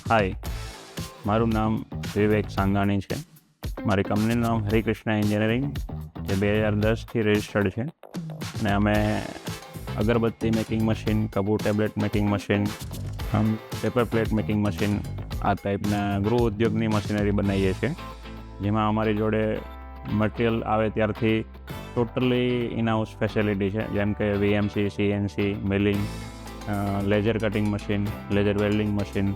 હાય, મારું નામ વિવેક સાંગાણી છે. મારી કંપનીનું નામ હરિકૃષ્ણા એન્જિનિયરિંગ જે 2010થી રજિસ્ટર્ડ છે અને અમે અગરબત્તી મેકિંગ મશીન, કપૂર tablet making machine, paper plate making machine આ ટાઈપના ગૃહ ઉદ્યોગની મશીનરી બનાવીએ છીએ. જેમાં અમારી જોડે મટીરિયલ આવે ત્યારથી ટોટલી ઇનહાઉસ ફેસિલિટી છે, જેમ કે VMC, CNC, milling, laser cutting machine, laser welding machine,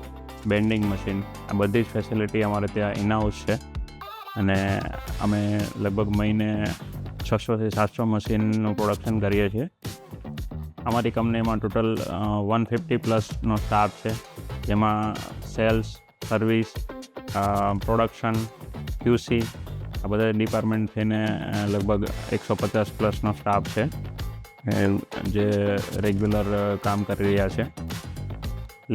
bending machine, આ બધી જ ફેસિલિટી અમારે ત્યાં ઇનહાઉસ છે. અને અમે લગભગ મહિને 600થી 700 મશીનનું પ્રોડક્શન કરીએ છીએ. અમારી કંપનીમાં ટોટલ 150+ સ્ટાફ છે, જેમાં સેલ્સ, સર્વિસ, પ્રોડક્શન, ક્યુસી આ બધા ડિપાર્ટમેન્ટ થઈને લગભગ 150+ સ્ટાફ છે જે રેગ્યુલર કામ કરી રહ્યા છે.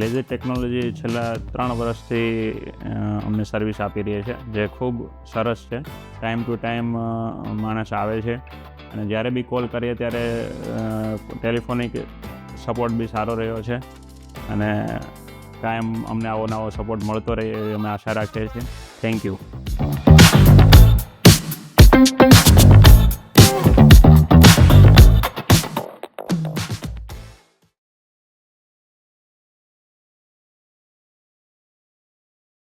લેઝર ટેકનોલોજી છેલ્લા 3 વર્ષથી અમને સર્વિસ આપી રહી છે, જે ખૂબ સરસ છે. ટાઈમ ટુ ટાઈમ માણસ આવે છે અને જ્યારે બી કોલ કરીએ ત્યારે ટેલિફોનિક સપોર્ટ બી સારો રહ્યો છે અને કાયમ અમને આવો નવો સપોર્ટ મળતો રહે એવી અમે આશા રાખીએ છીએ. Thank you.